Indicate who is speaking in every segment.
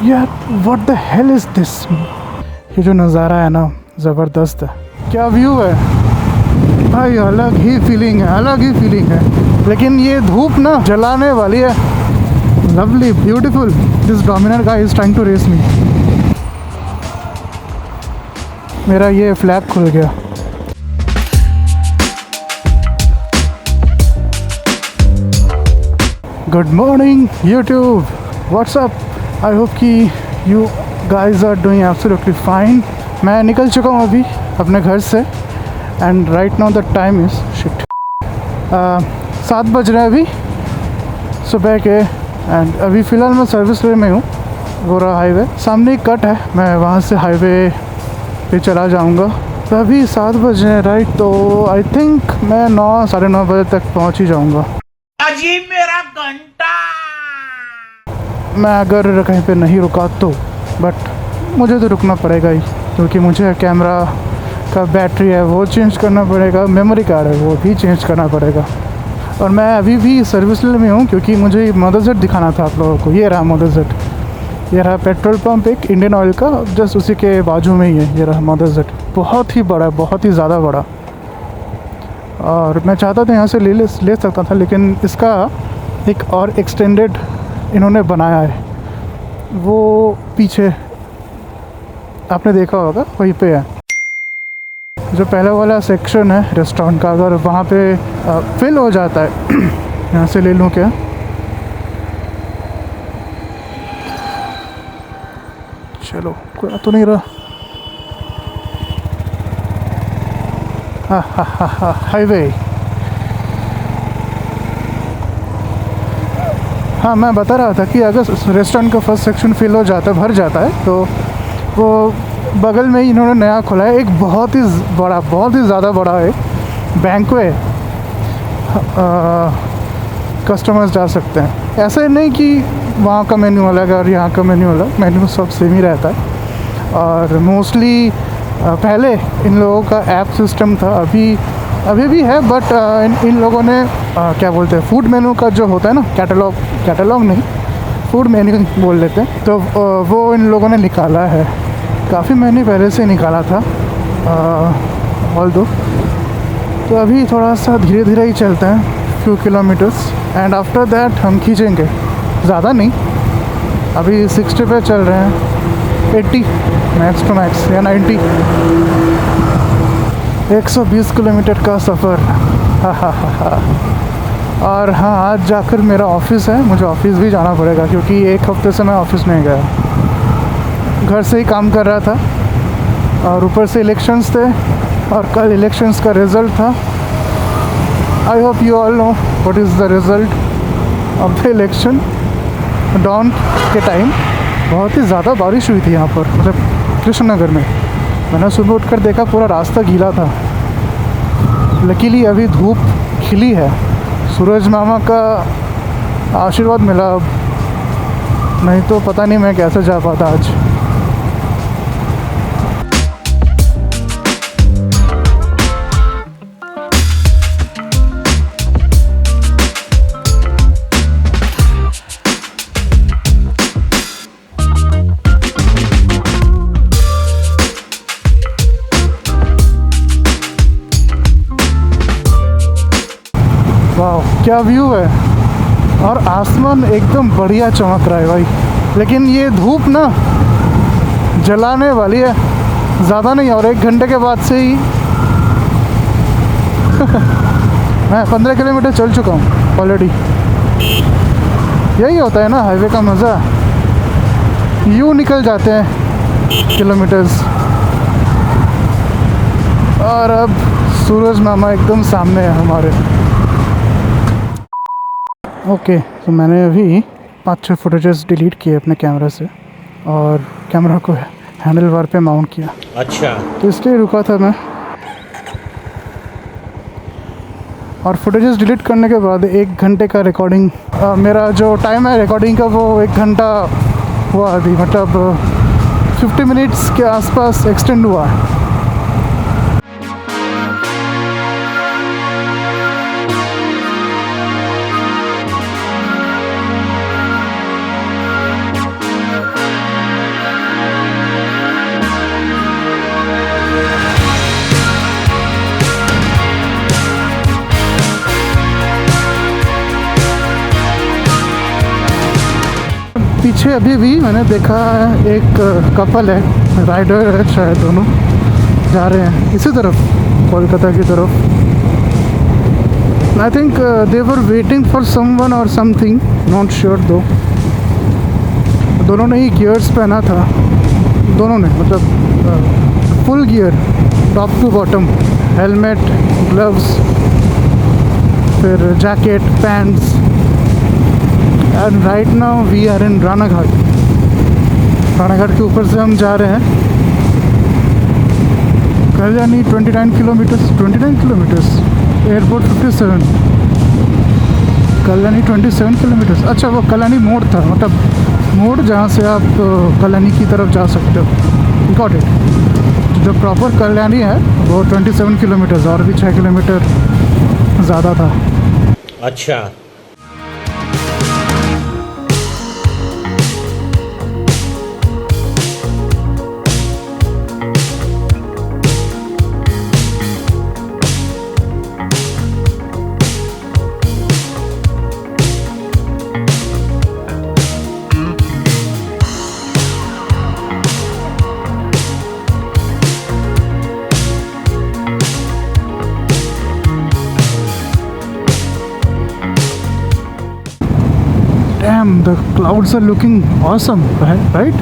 Speaker 1: यार what the hell is this. ये जो नज़ारा है ना ज़बरदस्त है, क्या व्यू है भाई, अलग ही फीलिंग है, अलग ही फीलिंग है। लेकिन ये धूप ना जलाने वाली है। Lovely beautiful, this dominant guy is trying to race me. मेरा ये फ्लैग खुल गया। Good morning YouTube, whatsapp. I hope कि you guys are doing absolutely fine. मैं निकल चुका हूँ अभी अपने घर से and right now the time is shit 7 बज रहे हैं अभी सुबह के। एंड अभी फ़िलहाल मैं सर्विस वे में हूँ, गोरा हाईवे सामने एक कट है, मैं वहाँ से हाईवे पे चला जाऊँगा। तो अभी 7 बजे हैं राइट, तो आई थिंक मैं 9 साढ़े 9 बजे तक पहुँच ही जाऊँगा।
Speaker 2: अजीब मेरा घंटा।
Speaker 1: मैं अगर कहीं पे नहीं रुका तो, बट मुझे तो रुकना पड़ेगा ही, क्योंकि मुझे कैमरा का बैटरी है वो चेंज करना पड़ेगा, मेमोरी कार्ड है वो भी चेंज करना पड़ेगा। और मैं अभी भी सर्विस लेवल में हूँ क्योंकि मुझे मदरसेट दिखाना था आप लोगों को। ये रहा मदरसेट, ये रहा पेट्रोल पंप एक इंडियन ऑयल का, जस्ट उसी के बाजू में ही है। ये रहा मदरसेट, बहुत ही बड़ा, बहुत ही ज़्यादा बड़ा। और मैं चाहता था यहाँ से ले सकता था, लेकिन इसका एक और एक्सटेंडेड इन्होंने बनाया है, वो पीछे आपने देखा होगा वहीं पे है। जो पहले वाला सेक्शन है रेस्टोरेंट का, अगर वहाँ पे फिल हो जाता है यहाँ से ले लूँ क्या? चलो कोई तो नहीं रहा। हा हाईवे। हाँ, मैं बता रहा था कि अगर रेस्टोरेंट का फर्स्ट सेक्शन फिल हो जाता है, भर जाता है, तो वो बगल में ही इन्होंने नया खोला है एक बहुत ही बड़ा, बहुत ही ज़्यादा बड़ा है बैंक्वे। कस्टमर्स जा सकते हैं, ऐसे नहीं कि वहाँ का मेन्यू अलग है और यहाँ का मेन्यू अलग, मेन्यू सब सेम ही रहता है। और मोस्टली पहले इन लोगों का ऐप सिस्टम था, अभी भी है, बट इन लोगों ने क्या बोलते हैं, फूड मेन्यू का जो होता है ना, कैटलॉग नहीं, फूड मेन्यू बोल लेते हैं, तो वो इन लोगों ने निकाला है। काफ़ी महीने पहले से निकाला था ऑल दो। तो अभी थोड़ा सा धीरे धीरे ही चलते हैं, few kilometres, and after that हम खींचेंगे, ज़्यादा नहीं। अभी 60 पे चल रहे हैं, 80 मैक्स टू मैक्स या 90। 120 किलोमीटर का सफ़र। हा। और हाँ, आज जाकर मेरा ऑफिस है, मुझे ऑफिस भी जाना पड़ेगा क्योंकि एक हफ्ते से मैं ऑफिस नहीं गया, घर से ही काम कर रहा था। और ऊपर से इलेक्शंस थे और कल इलेक्शंस का रिज़ल्ट था। I hope you all know what is the result of the election. Dawn के टाइम बहुत ही ज़्यादा बारिश हुई थी यहाँ पर, मतलब कृष्णनगर में। मैंने सुबह उठकर देखा पूरा रास्ता गीला था। लकीली अभी धूप खिली है, सूरज मामा का आशीर्वाद मिला, नहीं तो पता नहीं मैं कैसे जा पाता आज। वाह क्या व्यू है, और आसमान एकदम बढ़िया चमक रहा है भाई। लेकिन ये धूप ना जलाने वाली है, ज़्यादा नहीं, और 1 घंटे के बाद से ही मैं 15 किलोमीटर चल चुका हूँ ऑलरेडी। यही होता है ना हाईवे का मज़ा, यूँ निकल जाते हैं किलोमीटर्स। और अब सूरज मामा एकदम सामने है हमारे। ओके, तो मैंने अभी 5-6 फुटेजेस डिलीट किए अपने कैमरा से और कैमरा को हैंडल बार पे माउंट किया।
Speaker 2: अच्छा,
Speaker 1: तो इसलिए रुका था मैं। और फुटेजेस डिलीट करने के बाद 1 घंटे का रिकॉर्डिंग, मेरा जो टाइम है रिकॉर्डिंग का वो 1 घंटा हुआ अभी, मतलब 50 मिनट्स के आसपास एक्सटेंड हुआ है। पीछे अभी भी मैंने देखा है एक कपल है, राइडर है शायद, दोनों जा रहे हैं इसी तरफ, कोलकाता की तरफ। I think they were waiting for someone और समथिंग, नॉट श्योर दो। दोनों ने ही गियर्स पहना था, दोनों ने, मतलब full gear top to bottom, helmet, gloves, फिर jacket, pants. And right now we are in Ranaghat. Ranaghat के ऊपर से हम जा रहे हैं Kalyani. 29 kilometres, airport 57, Kalyani 27 kilometres. अच्छा, वो कल्याणी मोड़ था, मतलब मोड़ जहाँ से आप कल्याणी की तरफ जा सकते हो। Got it. जो प्रॉपर कल्याणी है वो 27 किलोमीटर्स, और भी 6 किलोमीटर ज़्यादा था।
Speaker 2: अच्छा।
Speaker 1: Damn, the clouds are looking awesome, right?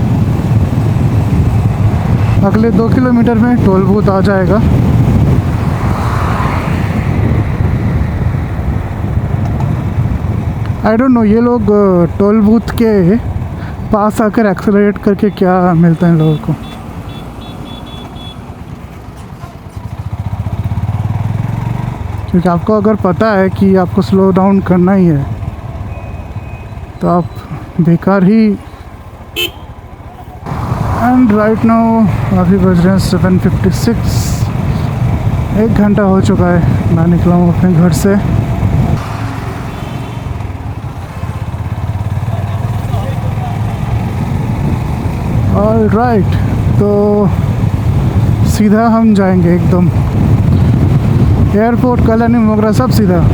Speaker 1: अगले 2 किलोमीटर में टोल बूथ आ जाएगा। आई डोंट नो ये लोग टोल बूथ के पास आकर एक्सेलरेट करके क्या मिलता है लोगों को। क्योंकि आपको अगर पता है कि आपको स्लो डाउन करना ही है तो आप बेकार ही। एंड राइट नाउ अभी बज रहे हैं 7:56। 1 घंटा हो चुका है मैं निकला हूँ अपने घर से। ऑल राइट, तो सीधा हम जाएंगे एकदम एयरपोर्ट, कल्याणी, मोगरा, सब सीधा।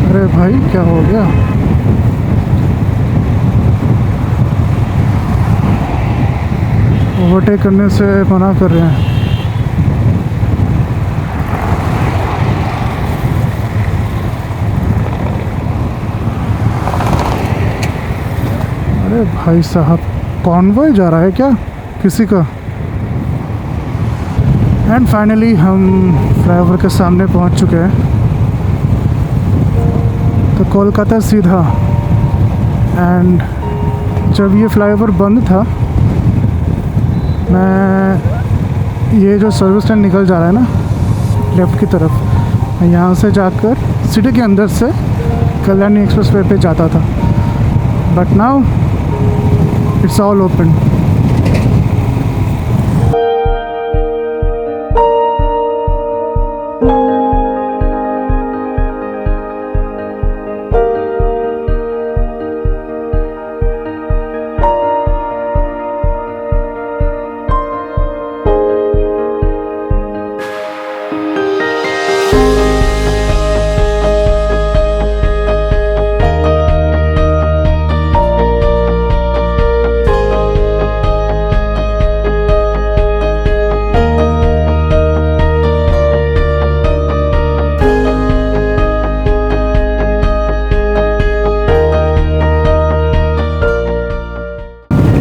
Speaker 1: अरे भाई क्या हो गया? ओवरटेक करने से मना कर रहे हैं। अरे भाई साहब, कॉन्वॉय जा रहा है क्या किसी का? एंड फाइनली हम फ्लाईओवर के सामने पहुंच चुके हैं। तो कोलकाता सीधा। एंड जब ये फ्लाईओवर बंद था, मैं ये जो सर्विस स्टैंड निकल जा रहा है ना लेफ़्ट की तरफ, मैं यहाँ से जाकर सिटी के अंदर से कल्याणी एक्सप्रेस वे पे जाता था। But now it's all open.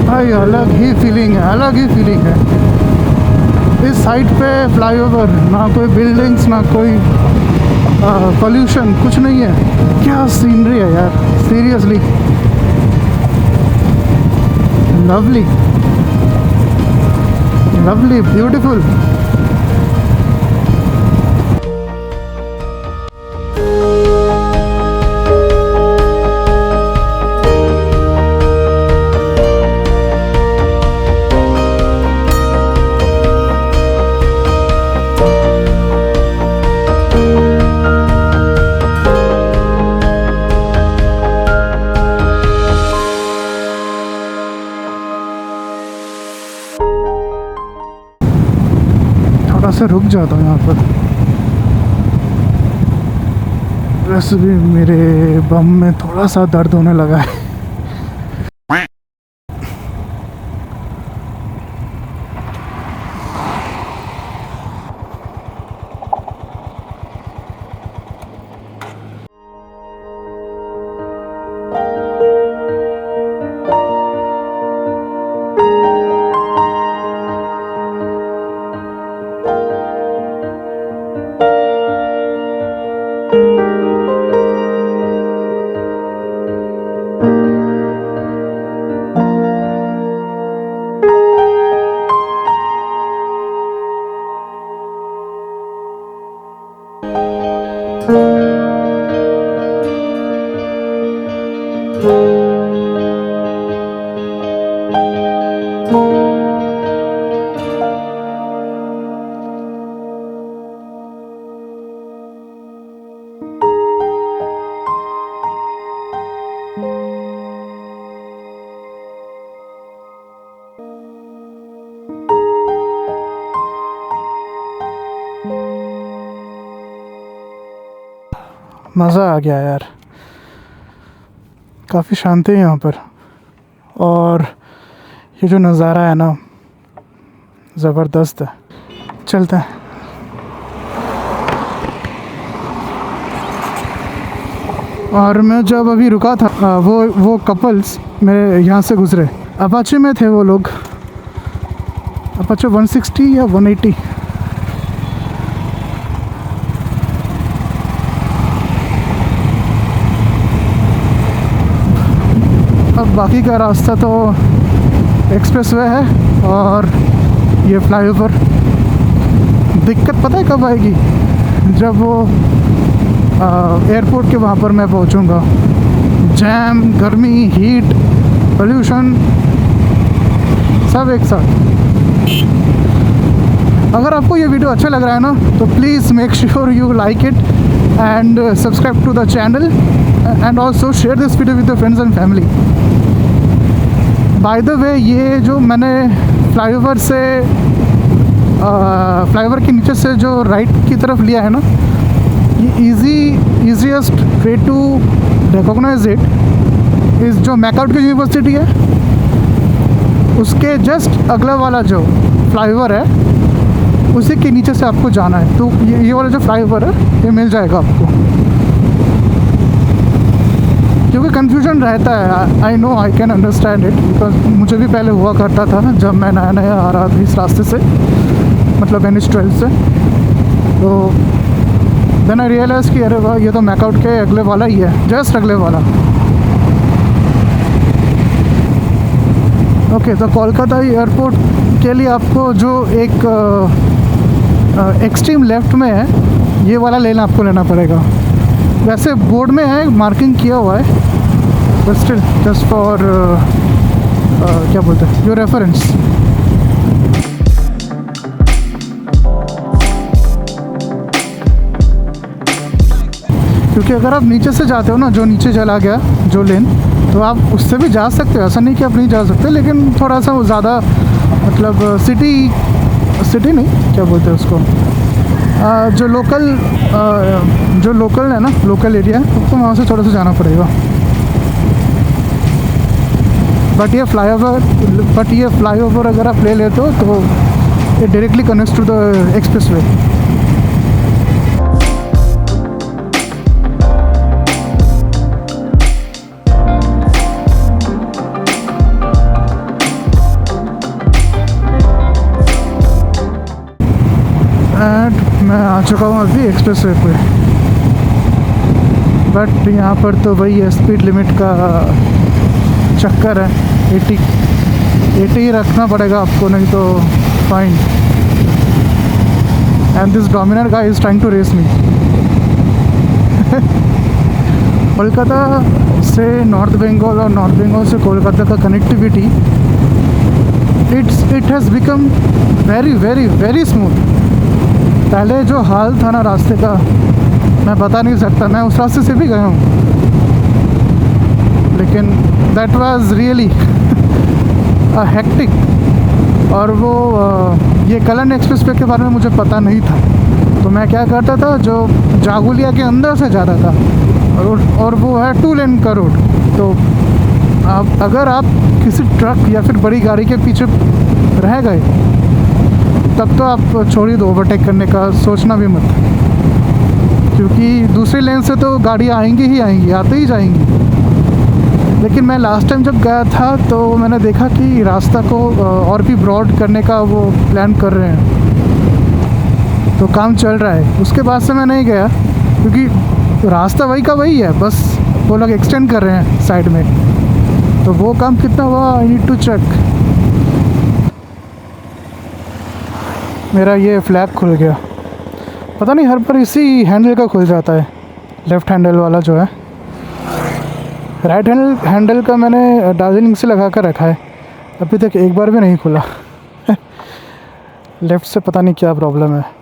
Speaker 1: भाई अलग ही फीलिंग है। इस साइड पे फ्लाईओवर, ना कोई बिल्डिंग्स, ना कोई पोल्यूशन, कुछ नहीं है। क्या सीनरी है यार, सीरियसली लवली ब्यूटीफुल। थोड़ा सा रुक जाता हूँ यहाँ पर। बस भी मेरे बम में थोड़ा सा दर्द होने लगा है। मज़ा आ गया यार, काफ़ी शांति है यहाँ पर। और ये जो नज़ारा है ना, ज़बरदस्त है। चलते हैं। और मैं जब अभी रुका था वो कपल्स मेरे यहाँ से गुज़रे, अपाचे में थे वो लोग, अपाचे 160 या 180। अब बाकी का रास्ता तो एक्सप्रेसवे है और ये फ्लाईओवर। दिक्कत पता है कब आएगी? जब वो एयरपोर्ट के वहाँ पर मैं पहुँचूँगा। जैम, गर्मी, हीट, पोल्यूशन सब एक साथ। अगर आपको ये वीडियो अच्छा लग रहा है ना, तो please make sure you like it and subscribe to the channel and also share this video with your friends and family. By the way, ये जो मैंने फ्लाईओवर से फ्लाईओवर के नीचे से जो राइट की तरफ लिया है ना, ये easiest way to recognize it is जो मैकआउट की यूनिवर्सिटी है, उसके जस्ट अगला वाला जो फ्लाईओवर है, उसी के नीचे से आपको जाना है। तो ये वाला जो फ्लाईओवर है, ये मिल जाएगा आपको। क्योंकि कन्फ्यूजन रहता है, I know, I can understand it, because मुझे भी पहले हुआ करता था जब मैं नया नया आ रहा था इस रास्ते से, मतलब NH12 से। तो देन आई रियलाइज़ कि अरे वाह, ये तो मैकआउट के अगले वाला ही है, जस्ट अगले वाला। ओके, तो कोलकाता एयरपोर्ट के लिए आपको जो एक एक्सट्रीम लेफ्ट में है, ये वाला लेना आपको लेना पड़ेगा। वैसे बोर्ड में है, मार्किंग किया हुआ है, बट स्टिल जस्ट फॉर क्या बोलते हैं, योर रेफरेंस। क्योंकि अगर आप नीचे से जाते हो ना, जो नीचे चला गया जो लेन, तो आप उससे भी जा सकते हो, ऐसा नहीं कि आप नहीं जा सकते, लेकिन थोड़ा सा वो ज़्यादा, मतलब सिटी नहीं, क्या बोलते हैं उसको, जो लोकल है ना, लोकल एरिया, तो वहाँ से थोड़ा सा जाना पड़ेगा। बट ये फ्लाईओवर अगर आप ले लेते हो तो ये directly connects to the expressway. मैं आ चुका हूँ अभी एक्सप्रेसवे पे, बट यहाँ पर तो वही स्पीड लिमिट का चक्कर है। 80 ही रखना पड़ेगा आपको, नहीं तो fine. And this Dominar guy is trying to race me. Kolkata से नॉर्थ बंगाल और नॉर्थ बंगाल से कोलकाता का connectivity, it has become very very very smooth. पहले जो हाल था ना रास्ते का, मैं बता नहीं सकता। मैं उस रास्ते से भी गया हूँ, लेकिन दैट वाज रियली हेक्टिक। और वो ये कल्याण एक्सप्रेसवे के बारे में मुझे पता नहीं था, तो मैं क्या करता था, जो जागुलिया के अंदर से जाता था और वो है 2 लेन का रोड। तो आप अगर आप किसी ट्रक या फिर बड़ी गाड़ी के पीछे रह गए तब तो आप छोड़ ही दो, ओवरटेक करने का सोचना भी मत, क्योंकि दूसरी लेन से तो गाड़ियाँ आएंगी ही आएंगी, आते ही जाएंगी। लेकिन मैं लास्ट टाइम जब गया था तो मैंने देखा कि रास्ता को और भी ब्रॉड करने का वो प्लान कर रहे हैं, तो काम चल रहा है। उसके बाद से मैं नहीं गया क्योंकि रास्ता वही का वही है, बस वो लोग एक्सटेंड कर रहे हैं साइड में। तो वो काम कितना हुआ, आई नीड टू चेक। मेरा ये फ्लैग खुल गया, पता नहीं हर बार इसी हैंडल का खुल जाता है, लेफ़्ट हैंडल वाला जो है। राइट हैंडल का मैंने दार्जिलिंग से लगा कर रखा है, अभी तक एक बार भी नहीं खुला। लेफ़्ट से पता नहीं क्या प्रॉब्लम है।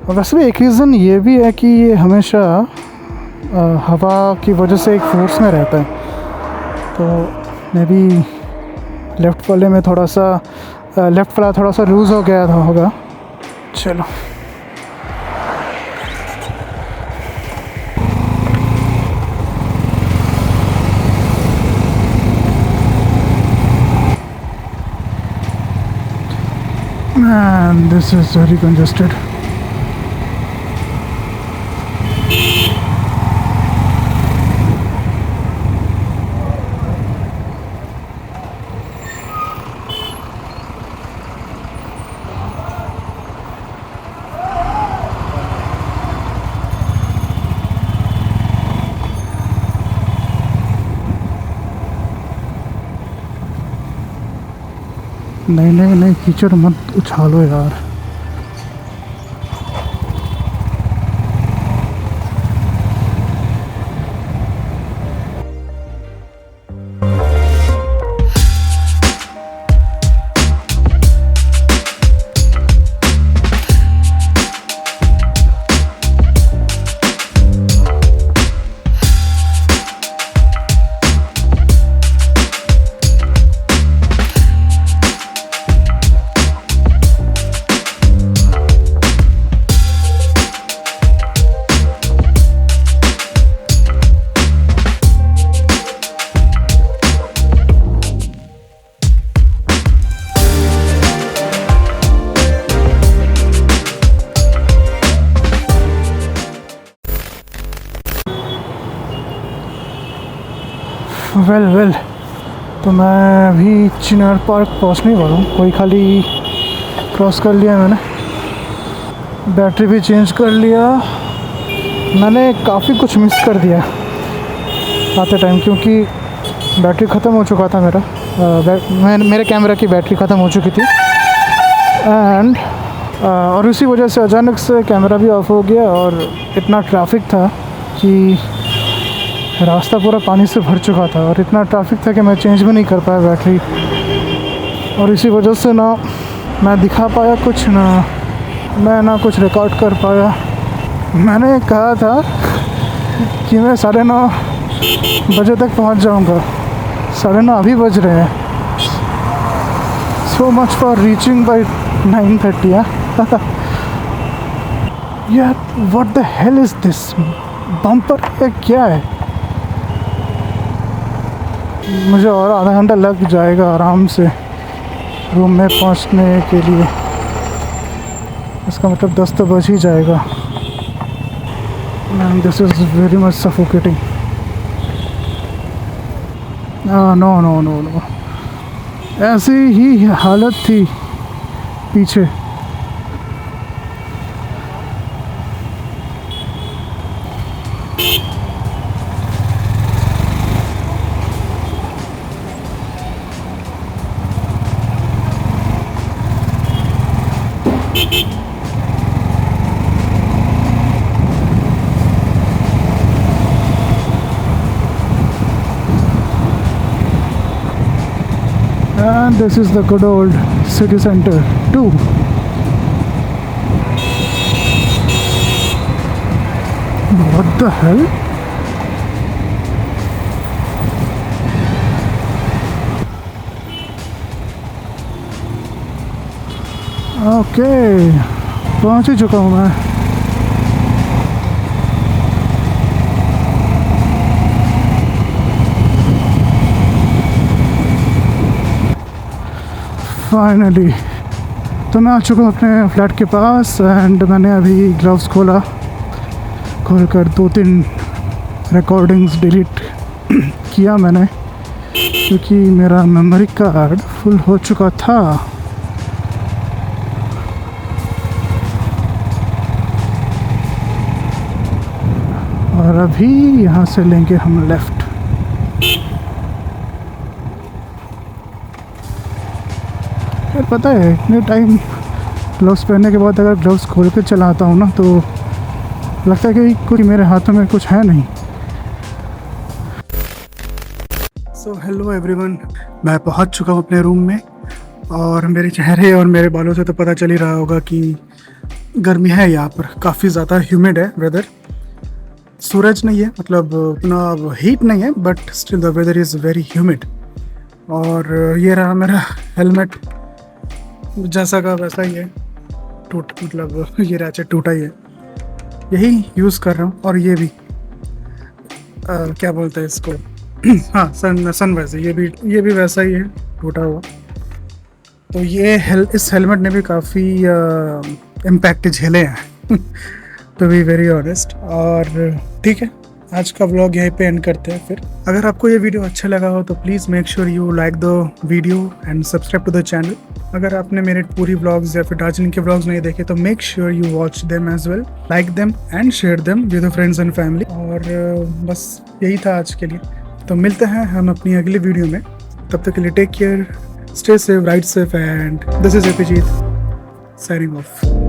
Speaker 1: वैसे भी एक रीज़न ये भी है कि ये हमेशा हवा की वजह से एक फोर्स में रहता है, तो मे बी लेफ़्ट वाले में थोड़ा सा लेफ़्ट वाला थोड़ा सा लूज़ हो गया था होगा। चलो man, this is very congested. नहीं नहीं नहीं, कीचड़ मत उछालो यार। वेल तो मैं अभी चिनार पार्क पहुंचने वाला हूँ। कोई खाली क्रॉस कर लिया मैंने, बैटरी भी चेंज कर लिया। मैंने काफ़ी कुछ मिस कर दिया आते टाइम, क्योंकि बैटरी ख़त्म हो चुका था मेरे कैमरा की बैटरी ख़त्म हो चुकी थी एंड और उसी वजह से अचानक से कैमरा भी ऑफ हो गया और इतना ट्रैफिक था कि रास्ता पूरा पानी से भर चुका था और इतना ट्रैफिक था कि मैं चेंज भी नहीं कर पाया बैटरी। और इसी वजह से ना मैं दिखा पाया कुछ, मैं ना कुछ रिकॉर्ड कर पाया। मैंने कहा था कि मैं 9:30 बजे तक पहुंच जाऊंगा, 9:30 अभी बज रहे हैं। So much for reaching by 9:30 यार। What the hell is this, bumper है क्या है? मुझे और आधा घंटा लग जाएगा आराम से रूम में पहुंचने के लिए। इसका मतलब 10 तो बज ही जाएगा। And this is very much suffocating. No, ऐसी ही हालत थी पीछे। And this is the good old city center too. What the hell? Okay, पहुंच ही चुका हूँ मैं। फाइनली तो मैं आ चुका हूँ अपने फ्लैट के पास एंड मैंने अभी ग्लव्स खोल कर 2-3 रिकॉर्डिंग्स डिलीट किया मैंने, क्योंकि मेरा मेमोरी कार्ड फुल हो चुका था। और अभी यहाँ से लेंगे हम लेफ़्ट। यार पता है, इतने टाइम ग्लव्स पहनने के बाद अगर ग्लव्स खोल के चलाता हूँ ना तो लगता है कि कुछ मेरे हाथों में कुछ है नहीं। सो हेलो एवरीवन, मैं पहुँच चुका हूँ अपने रूम में और मेरे चेहरे और मेरे बालों से तो पता चल ही रहा होगा कि गर्मी है यहाँ पर, काफ़ी ज़्यादा ह्यूमिड है वेदर। सूरज नहीं है, मतलब उतना हीट नहीं है, but still the weather is very humid. और ये रहा मेरा हेलमेट, जैसा का वैसा ही है, मतलब ये रैचेट टूटा ही है, यही यूज़ कर रहा हूँ। और ये भी क्या बोलते हैं इसको हाँ, सन वैसे ये भी वैसा ही है, टूटा हुआ। तो ये इस हेलमेट ने भी काफ़ी इम्पैक्ट झेले हैं टू बी वेरी ऑनेस्ट। और ठीक है, आज का व्लॉग यहीं पे एंड करते हैं। फिर अगर आपको ये वीडियो अच्छा लगा हो तो please make sure you like the video and subscribe to the channel. अगर आपने मेरे पूरी व्लॉग्स या फिर दार्जिलिंग के व्लॉग्स नहीं देखे तो make sure you watch them as well, like them and share them with friends and family. और बस यही था आज के लिए, तो मिलते हैं हम अपनी अगली वीडियो में। तब तक के लिए take care, stay safe, ride safe, and this is Apijeet signing of.